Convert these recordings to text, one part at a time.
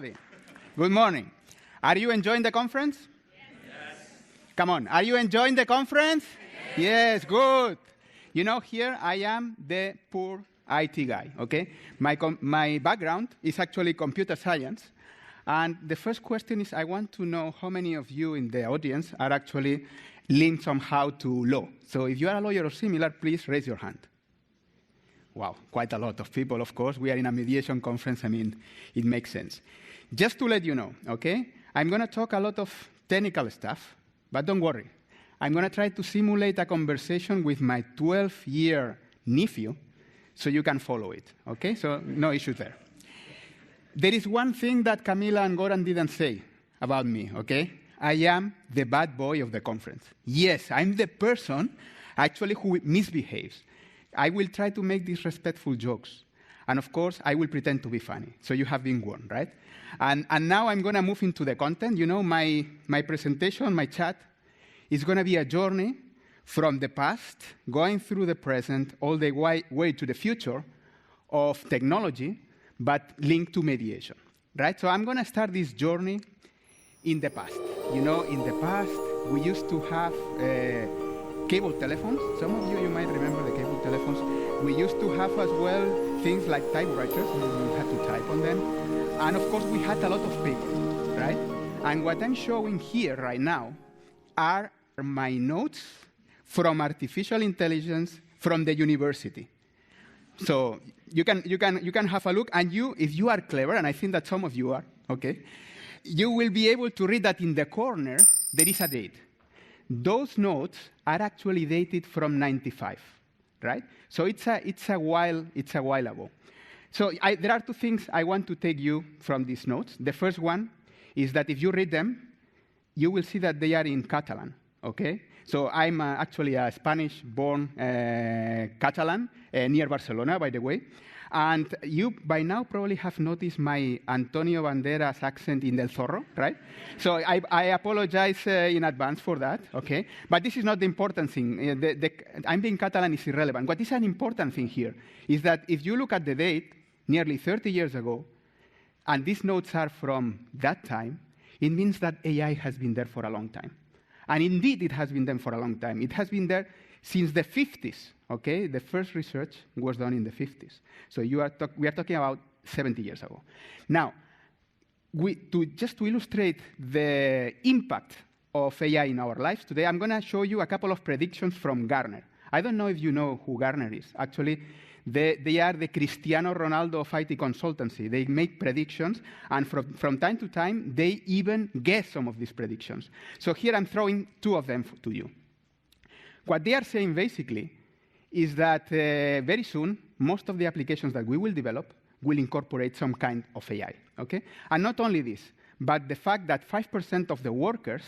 everybody. Good morning. Are you enjoying the conference? Yes. Come on. Are you enjoying the conference? Yes, good. You know, here I am the poor IT guy, okay? My background is actually computer science. And the first question is, I want to know how many of you in the audience are actually linked somehow to law. So if you are a lawyer or similar, please raise your hand. Wow, quite a lot of people, of course. We are in a mediation conference. I mean, it makes sense. Just to let you know, okay, I'm going to talk a lot of technical stuff, but don't worry. I'm going to try to simulate a conversation with my 12-year nephew so you can follow it, okay? So no issue there. There is one thing that Camila and Goran didn't say about me, okay? I am the bad boy of the conference. Yes, I'm the person actually who misbehaves. I will try to make disrespectful jokes. And of course, I will pretend to be funny. So you have been warned, right? And now I'm going to move into the content. You know, my presentation, my chat, is going to be a journey from the past, going through the present, all the way to the future of technology, but linked to mediation, right? So I'm going to start this journey in the past. You know, in the past, we used to have cable telephones. Some of you might remember the cable telephones. We used to have as well things like typewriters. We had to type on them. And of course, we had a lot of paper, right? And what I'm showing here right now are my notes from artificial intelligence from the university. So you can have a look, and if you are clever, and I think that some of you are, okay, you will be able to read that in the corner there is a date. Those notes are actually dated from '95, right? So it's a while ago. So there are two things I want to take you from these notes. The first one is that if you read them, you will see that they are in Catalan, okay? So I'm actually a Spanish-born Catalan near Barcelona, by the way. And you, by now, probably have noticed my Antonio Banderas accent in El Zorro, right? So I apologize in advance for that, okay? But this is not the important thing. I'm being Catalan is irrelevant. What is an important thing here is that if you look at the date, nearly 30 years ago, and these notes are from that time, it means that AI has been there for a long time. And indeed, it has been there for a long time. It has been there since the 50s, okay? The first research was done in the 50s. So we are talking about 70 years ago. Now, just to illustrate the impact of AI in our lives today, I'm going to show you a couple of predictions from Gartner. I don't know if you know who Gartner is. Actually, they are the Cristiano Ronaldo of IT consultancy. They make predictions, and from time to time, they even guess some of these predictions. So here I'm throwing two of them to you. What they are saying, basically, is that very soon, most of the applications that we will develop will incorporate some kind of AI, okay? And not only this, but the fact that 5% of the workers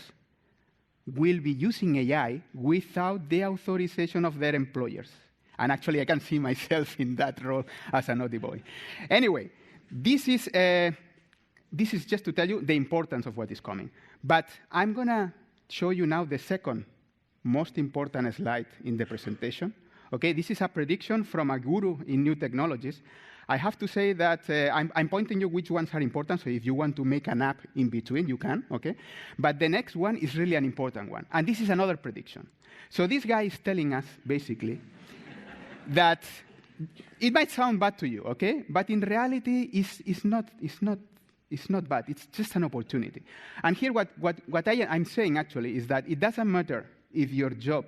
will be using AI without the authorization of their employers. And actually, I can see myself in that role as a naughty boy. Anyway, this is just to tell you the importance of what is coming. But I'm going to show you now the second most important slide in the presentation. Okay, this is a prediction from a guru in new technologies. I have to say that I'm pointing you which ones are important, so if you want to make an app in between, you can, okay? But the next one is really an important one. And this is another prediction. So this guy is telling us, basically, that it might sound bad to you, okay? But in reality, it's not bad. It's just an opportunity. And here what I'm saying, actually, is that it doesn't matter if your job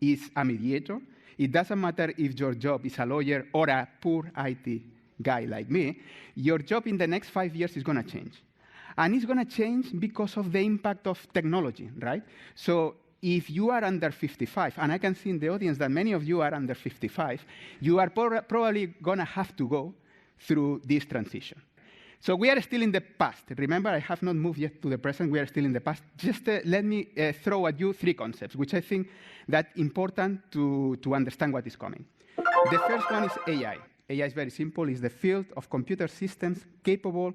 is a mediator. It doesn't matter if your job is a lawyer or a poor IT guy like me. Your job in the next 5 years is going to change. And it's going to change because of the impact of technology, right? So if you are under 55, and I can see in the audience that many of you are under 55, you are probably going to have to go through this transition. So we are still in the past. Remember, I have not moved yet to the present. We are still in the past. Just let me throw at you three concepts, which I think that important to understand what is coming. The first one is AI. AI is very simple. It's the field of computer systems capable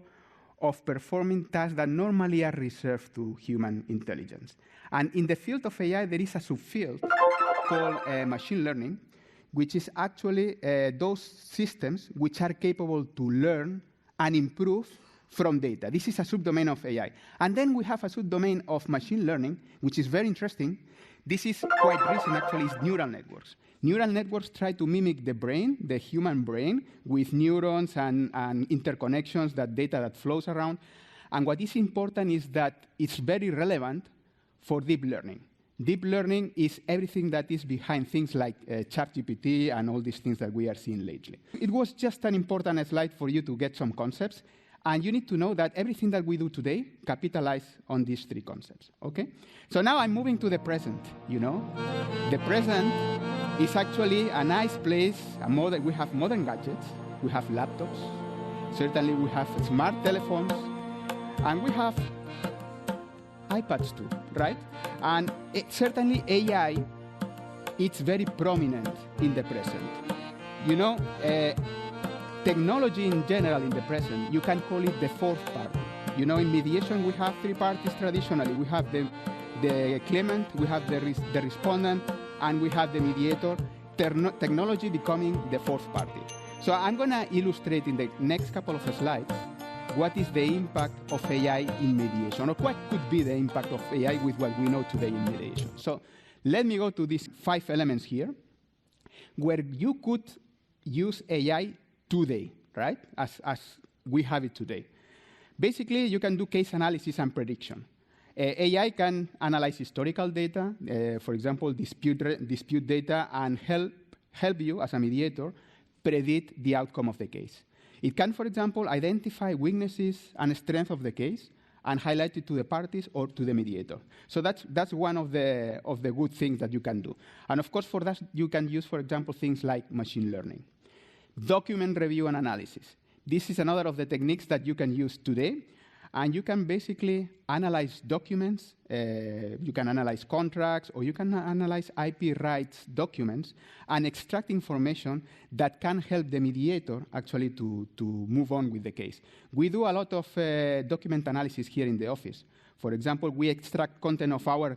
of performing tasks that normally are reserved to human intelligence. And in the field of AI, there is a subfield called machine learning, which is actually those systems which are capable to learn and improve from data. This is a subdomain of AI. And then we have a subdomain of machine learning, which is very interesting. This is quite recent, actually, is neural networks. Neural networks try to mimic the brain, the human brain, with neurons and interconnections, that data that flows around. And what is important is that it's very relevant for deep learning. Deep learning is everything that is behind things like ChatGPT and all these things that we are seeing lately. It was just an important slide for you to get some concepts. And you need to know that everything that we do today capitalizes on these three concepts, okay? So now I'm moving to the present, you know? The present is actually a nice place. We have modern gadgets. We have laptops. Certainly we have smart telephones. And we have iPads too, right? And certainly AI, it's very prominent in the present. You know, technology in general in the present, you can call it the fourth party. You know, in mediation, we have three parties traditionally. We have the claimant, we have the respondent, and we have the mediator. Technology becoming the fourth party. So I'm going to illustrate in the next couple of slides what is the impact of AI in mediation, or what could be the impact of AI with what we know today in mediation. So let me go to these 5 elements here, where you could use AI today, right, as we have it today. Basically, you can do case analysis and prediction. AI can analyze historical data, for example, dispute data, and help you, as a mediator, predict the outcome of the case. It can, for example, identify weaknesses and strengths of the case and highlight it to the parties or to the mediator. So that's one of the good things that you can do. And of course, for that, you can use, for example, things like machine learning. Document review and analysis. This is another of the techniques that you can use today. And you can basically analyze documents. You can analyze contracts, or you can analyze IP rights documents and extract information that can help the mediator actually to move on with the case. We do a lot of document analysis here in the office. For example, we extract content of our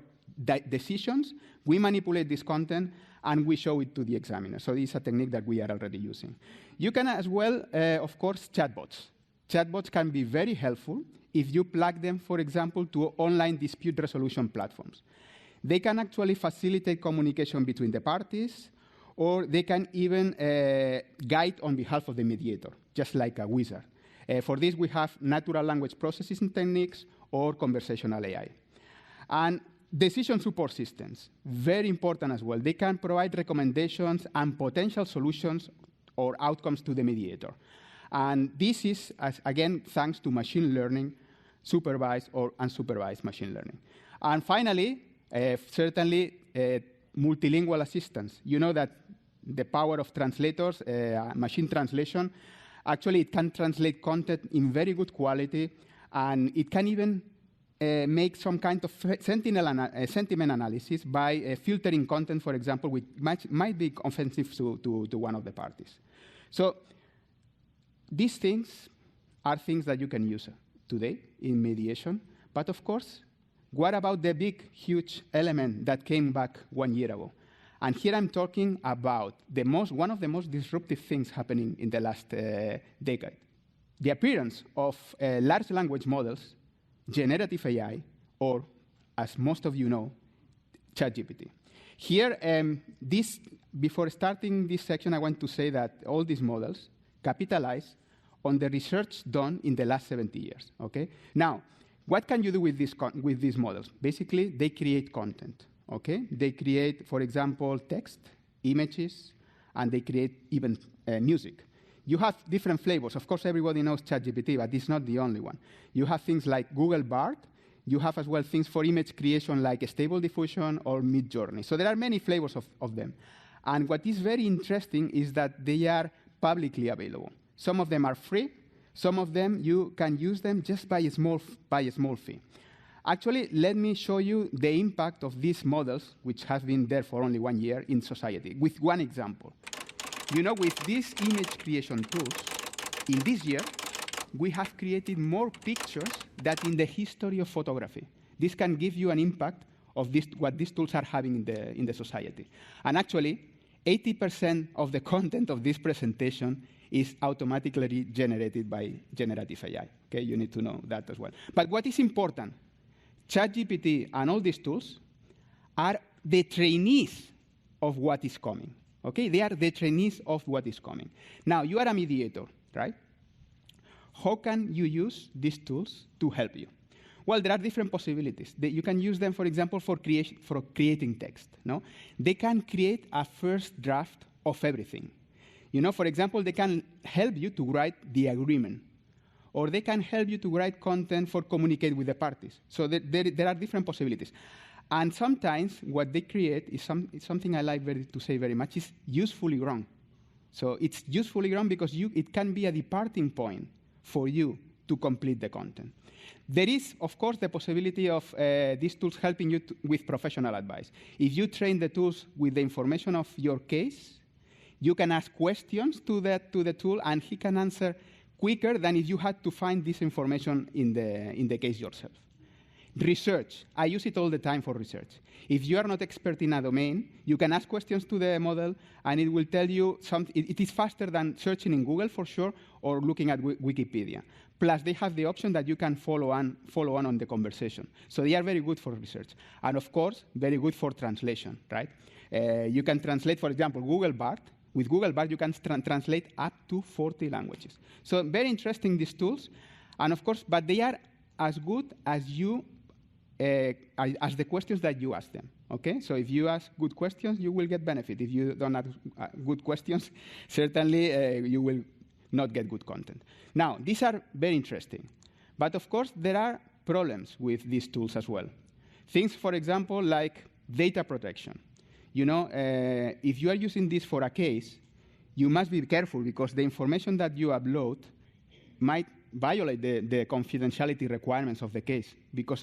decisions, we manipulate this content, and we show it to the examiner. So this is a technique that we are already using. You can as well, of course, chatbots. Chatbots can be very helpful if you plug them, for example, to online dispute resolution platforms. They can actually facilitate communication between the parties, or they can even guide on behalf of the mediator, just like a wizard. For this, we have natural language processing techniques or conversational AI. And decision support systems, very important as well. They can provide recommendations and potential solutions or outcomes to the mediator. And this is, again, thanks to machine learning, supervised or unsupervised machine learning. And finally, certainly, multilingual assistance. You know that the power of translators, machine translation, actually it can translate content in very good quality, and it can even make some kind of sentiment analysis by filtering content, for example, which might be offensive to one of the parties. So these things are things that you can use today in mediation. But of course, what about the big, huge element that came back 1 year ago? And here I'm talking about one of the most disruptive things happening in the last decade. The appearance of large language models, generative AI, or, as most of you know, ChatGPT. Here, before starting this section, I want to say that all these models capitalize on the research done in the last 70 years, okay? Now, what can you do with these models? Basically, they create content, okay? They create, for example, text, images, and they create even music. You have different flavors. Of course, everybody knows ChatGPT, but it's not the only one. You have things like Google Bard. You have as well things for image creation like Stable Diffusion or Midjourney. So there are many flavors of them. And what is very interesting is that they are publicly available. Some of them are free. Some of them, you can use them just by a small fee. Actually, let me show you the impact of these models, which have been there for only 1 year, in society, with one example. You know, with these image creation tools, in this year, we have created more pictures than in the history of photography. This can give you an impact of what these tools are having in the society. And actually, 80% of the content of this presentation is automatically generated by generative AI. Okay, you need to know that as well. But what is important, ChatGPT and all these tools are the trainees of what is coming. Okay, they are the trainees of what is coming. Now, you are a mediator, right? How can you use these tools to help you? Well, there are different possibilities. You can use them, for example, for creating text. No? They can create a first draft of everything. For example, they can help you to write the agreement, or they can help you to write content for communicate with the parties. So there are different possibilities. And sometimes what they create is something I like to say very much, is usefully wrong. So it's usefully wrong because it can be a departing point for you to complete the content. There is, of course, the possibility of these tools helping you with professional advice. If you train the tools with the information of your case, you can ask questions to the tool, and he can answer quicker than if you had to find this information in the case yourself. Research. I use it all the time for research. If you are not expert in a domain, you can ask questions to the model, and it will tell you something. It is faster than searching in Google, for sure, or looking at Wikipedia. Plus, they have the option that you can follow on the conversation. So they are very good for research. And of course, very good for translation, right? You can translate, for example, Google Bard. With Google Bard, you can translate up to 40 languages. So very interesting, these tools. And of course, but they are as good as as the questions that you ask them. Okay? So if you ask good questions, you will get benefit. If you don't ask good questions, certainly you will not get good content. Now, these are very interesting. But of course, there are problems with these tools as well. Things, for example, like data protection. If you are using this for a case, you must be careful because the information that you upload might violate the confidentiality requirements of the case.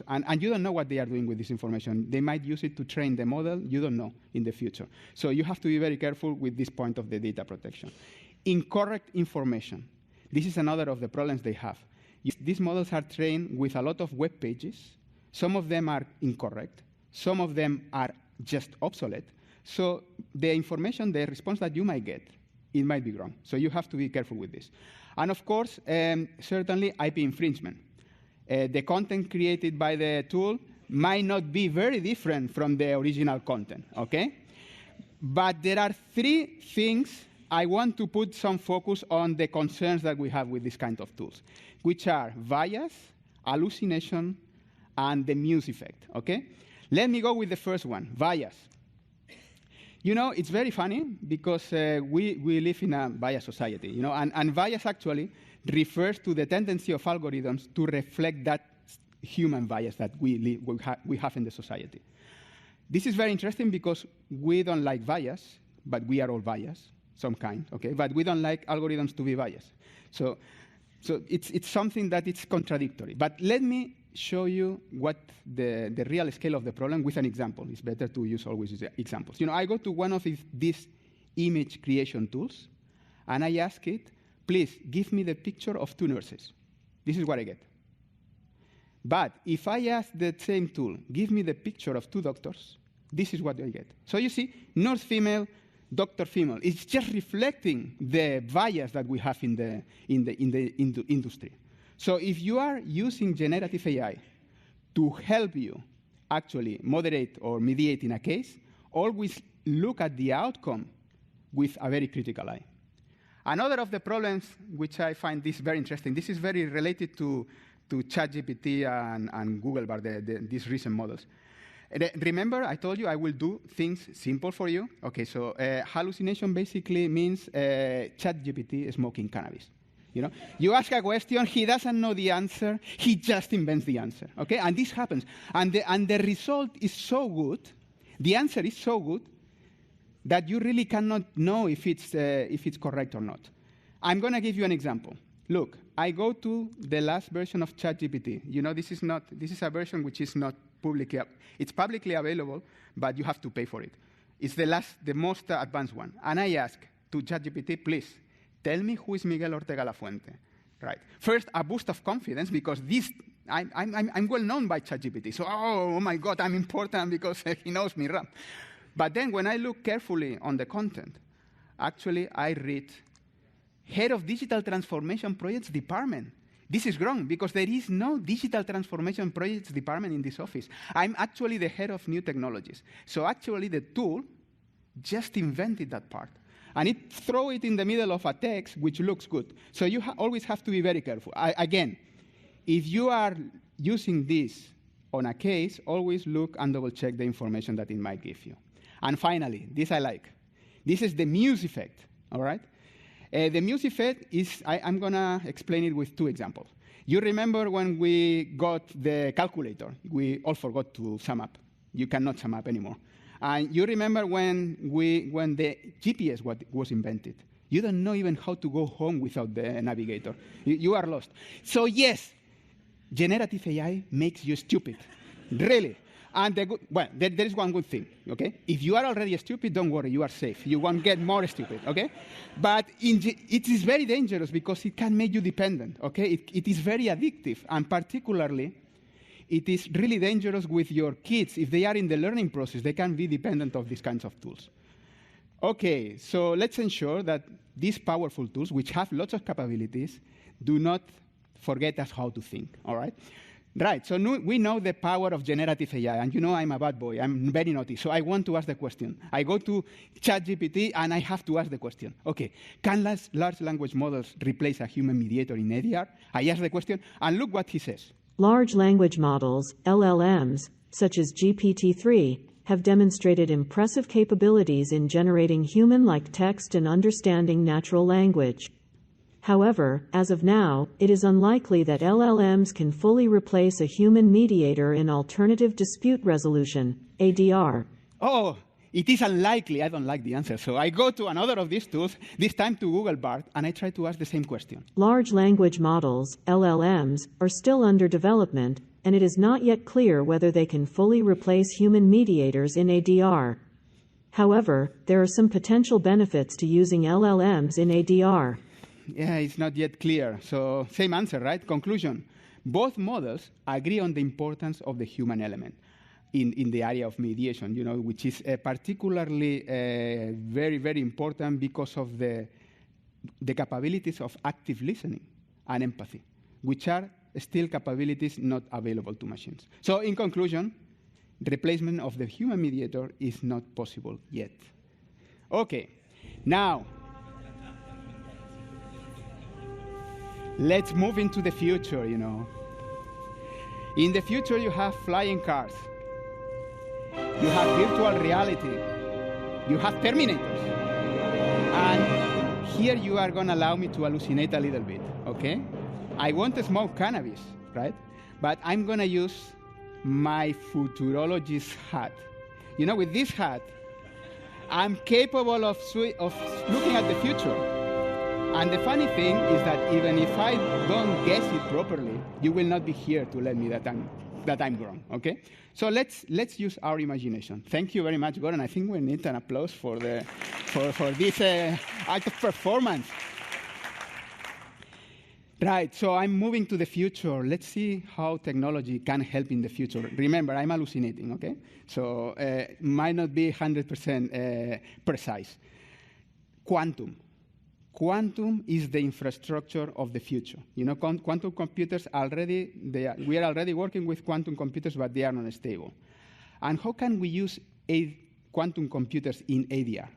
And you don't know what they are doing with this information. They might use it to train the model. You don't know in the future. So you have to be very careful with this point of the data protection. Incorrect information. This is another of the problems they have. These models are trained with a lot of web pages. Some of them are incorrect. Some of them are just obsolete. So the information, the response that you might get, it might be wrong. So you have to be careful with this. And of course, certainly IP infringement. The content created by the tool might not be very different from the original content, okay? But there are three things I want to put some focus on the concerns that we have with this kind of tools, which are bias, hallucination, and the muse effect, okay? Let me go with the first one, bias. It's very funny because we live in a biased society, and bias actually refers to the tendency of algorithms to reflect that human bias that we have in the society. This is very interesting because we don't like bias, but we are all biased, some kind, okay? But we don't like algorithms to be biased. So it's something that it's contradictory. But let me show you what the real scale of the problem with an example. It's better to use always examples. I go to one of these image creation tools, and I ask it, please give me the picture of two nurses. This is what I get. But if I ask the same tool, give me the picture of two doctors, this is what I get. So you see, nurse female, doctor female. It's just reflecting the bias that we have in the industry. So if you are using generative AI to help you actually moderate or mediate in a case, always look at the outcome with a very critical eye. Another of the problems which I find this very interesting, this is very related to ChatGPT and Google Bard, these recent models. Remember, I told you I will do things simple for you. Okay, so hallucination basically means ChatGPT smoking cannabis. You ask a question, he doesn't know the answer, he just invents the answer. Okay, and this happens, and the result is so good, the answer is so good that you really cannot know if it's correct or not. I'm going to give you an example. Look, I go to the last version of ChatGPT. This is a version which is not it's publicly available, but you have to pay for it. It's the most advanced one. And I ask to ChatGPT, please, tell me who is Miguel Ortega Lafuente. Right. First, a boost of confidence because I'm well known by ChatGPT. So, oh my God, I'm important because he knows me. But then when I look carefully on the content, actually I read Head of Digital Transformation Projects Department. This is wrong, because there is no Digital Transformation Projects Department in this office. I'm actually the head of new technologies. So actually the tool just invented that part. And it throw it in the middle of a text, which looks good. So you always have to be very careful. Again, if you are using this on a case, always look and double-check the information that it might give you. And finally, this I like. This is the Muse effect, all right? The Muse effect is, I'm going to explain it with two examples. You remember when we got the calculator, we all forgot to sum up. You cannot sum up anymore. And you remember when the GPS was invented. You don't know even how to go home without the navigator. You are lost. So yes, generative AI makes you stupid, really. And there is one good thing, okay? If you are already stupid, don't worry, you are safe. You won't get more stupid, okay? But it is very dangerous because it can make you dependent, okay? It is very addictive, and particularly, it is really dangerous with your kids. If they are in the learning process, they can be dependent of these kinds of tools. Okay, so let's ensure that these powerful tools, which have lots of capabilities, do not forget us how to think, all right? Right, so we know the power of generative AI, and you know I'm a bad boy, I'm very naughty, so I want to ask the question. I go to ChatGPT, and I have to ask the question. Okay, can large language models replace a human mediator in ADR? I ask the question, and look what he says. Large language models, LLMs, such as GPT-3, have demonstrated impressive capabilities in generating human-like text and understanding natural language. However, as of now, it is unlikely that LLMs can fully replace a human mediator in alternative dispute resolution, ADR. Oh, it is unlikely. I don't like the answer. So I go to another of these tools, this time to Google Bard, and I try to ask the same question. Large language models, LLMs, are still under development, and it is not yet clear whether they can fully replace human mediators in ADR. However, there are some potential benefits to using LLMs in ADR. Yeah, it's not yet clear. So same answer, right? Conclusion. Both models agree on the importance of the human element in the area of mediation, you know, which is particularly very, very important because of the capabilities of active listening and empathy, which are still capabilities not available to machines. So in conclusion, the replacement of the human mediator is not possible yet. Okay, now, let's move into the future, you know. In the future, you have flying cars. You have virtual reality. You have Terminators. And here you are going to allow me to hallucinate a little bit, okay? I want to smoke cannabis, right? But I'm going to use my futurologist hat. You know, with this hat, I'm capable of looking at the future. And the funny thing is that even if I don't guess it properly, you will not be here to let me that I'm wrong, okay? So let's use our imagination. Thank you very much, Gordon. I think we need an applause for this act of performance. Right, so I'm moving to the future. Let's see how technology can help in the future. Remember, I'm hallucinating, okay? So might not be 100% precise. Quantum. Quantum is the infrastructure of the future. You know, quantum computers we are already working with quantum computers, but they are not stable. And how can we use quantum computers in ADR?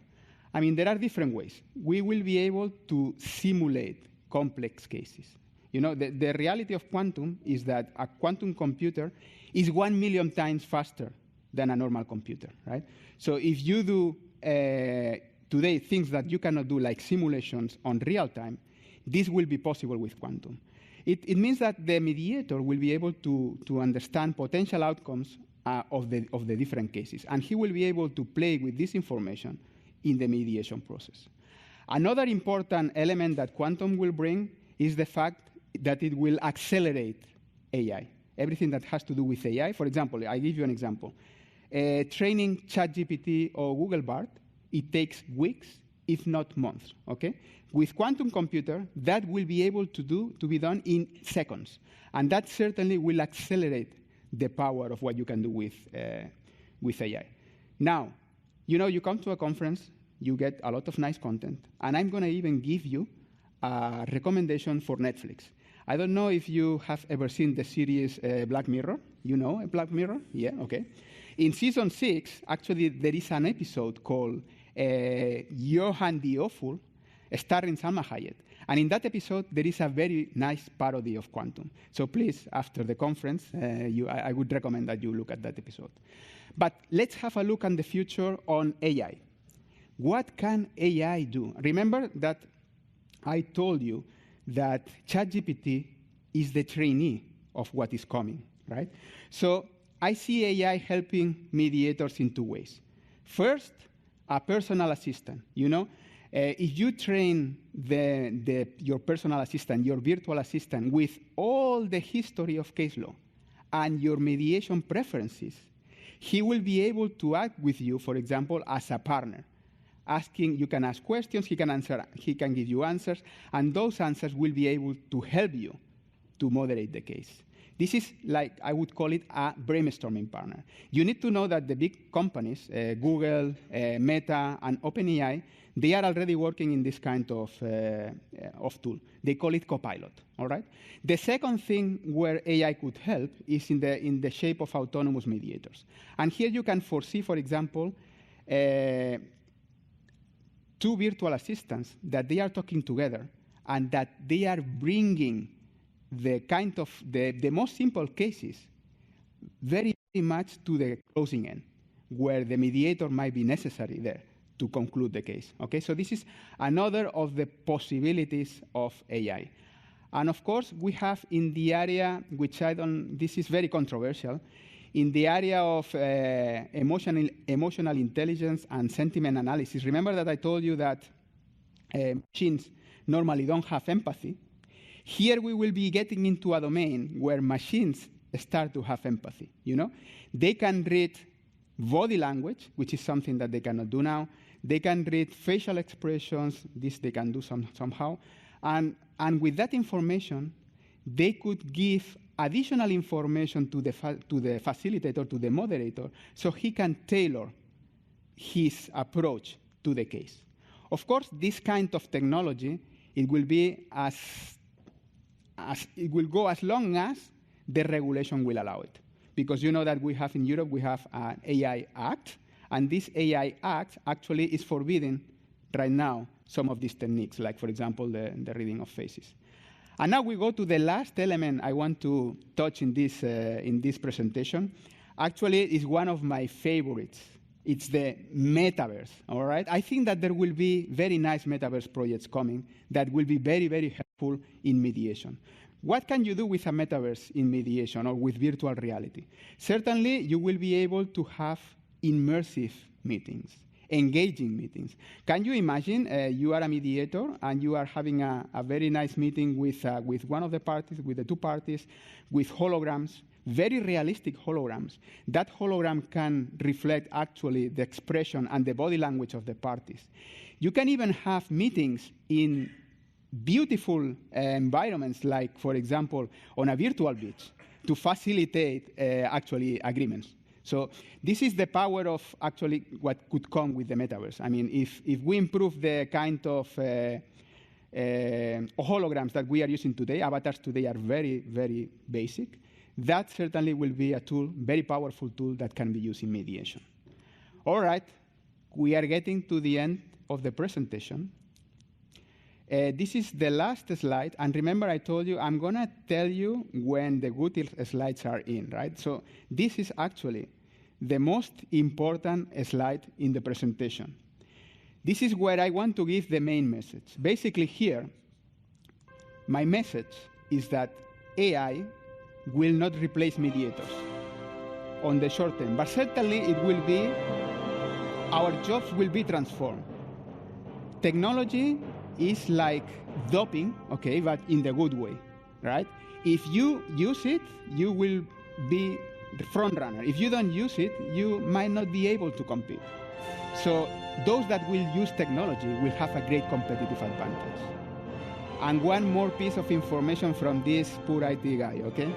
I mean, there are different ways. We will be able to simulate complex cases. You know, the reality of quantum is that a quantum computer is 1 million times faster than a normal computer, right? So if you do today things that you cannot do, like simulations on real time, this will be possible with quantum. It means that the mediator will be able to understand potential outcomes of the different cases, and he will be able to play with this information in the mediation process. Another important element that quantum will bring is the fact that it will accelerate AI. Everything that has to do with AI. For example, I give you an example. Training ChatGPT or Google Bard, it takes weeks, if not months, okay? With quantum computer, that will be able to be done in seconds. And that certainly will accelerate the power of what you can do with AI. Now, You know, you come to a conference, you get a lot of nice content, and I'm going to even give you a recommendation for Netflix. I don't know if you have ever seen the series Black Mirror. You know Black Mirror? Yeah, okay. In season 6, actually, there is an episode called Johann the Awful, starring Salma Hayek. And in that episode, there is a very nice parody of quantum. So please, after the conference, I would recommend that you look at that episode. But let's have a look at the future on AI. What can AI do? Remember that I told you that ChatGPT is the trainee of what is coming, right? So I see AI helping mediators in 2 ways. First, a personal assistant. You know, if you train your personal assistant, your virtual assistant, with all the history of case law and your mediation preferences, he will be able to act with you, for example, as a partner. You can ask questions, he can give you answers, and those answers will be able to help you to moderate the case. This is like, I would call it a brainstorming partner. You need to know that the big companies, Google, Meta, and OpenAI, they are already working in this kind of tool. They call it Copilot, all right? The second thing where AI could help is in the shape of autonomous mediators. And here you can foresee, for example, 2 virtual assistants that they are talking together and that they are bringing the most simple cases very much to the closing end, where the mediator might be necessary there to conclude the case. Okay, so this is another of the possibilities of AI. And of course, we have in the area, this is very controversial, in the area of emotional intelligence and sentiment analysis. Remember that I told you that machines normally don't have empathy. Here we will be getting into a domain where machines start to have empathy. You know, they can read body language, which is something that they cannot do now. They can read facial expressions. This they can do somehow. And with that information, they could give additional information to the facilitator, to the moderator, so he can tailor his approach to the case. Of course, this kind of technology, it will be it will go as long as the regulation will allow it. Because you know that we have in Europe, we have an AI Act, and this AI Act actually is forbidding right now some of these techniques, like, for example, the reading of faces. And now we go to the last element I want to touch in this presentation. Actually, it's one of my favorites. It's the metaverse, all right? I think that there will be very nice metaverse projects coming that will be very, very helpful in mediation. What can you do with a metaverse in mediation or with virtual reality? Certainly, you will be able to have immersive meetings, engaging meetings. Can you imagine you are a mediator and you are having a very nice meeting with one of the parties, with the 2 parties, with holograms, very realistic holograms. That hologram can reflect actually the expression and the body language of the parties. You can even have meetings in beautiful environments, like, for example, on a virtual beach, to facilitate actually agreements. So this is the power of actually what could come with the metaverse. I mean, if we improve the kind of holograms that we are using today, avatars today are very, very basic, that certainly will be a tool, very powerful tool that can be used in mediation. All right, we are getting to the end of the presentation. This is the last slide, and remember I told you I'm going to tell you when the good slides are in, right? So this is actually the most important slide in the presentation. This is where I want to give the main message. Basically here, my message is that AI will not replace mediators on the short term, but certainly it will be, our jobs will be transformed. Technology is like doping, okay, but in the good way, right? If you use it, you will be the front runner. If you don't use it, you might not be able to compete. So those that will use technology will have a great competitive advantage. And one more piece of information from this poor IT guy, okay?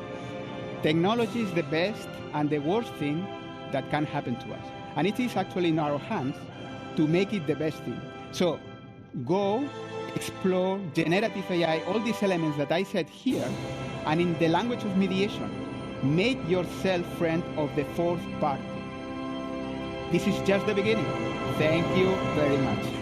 Technology is the best and the worst thing that can happen to us. And it is actually in our hands to make it the best thing. So go explore generative AI, all these elements that I said here, and in the language of mediation, make yourself friend of the fourth party. This is just the beginning. Thank you very much.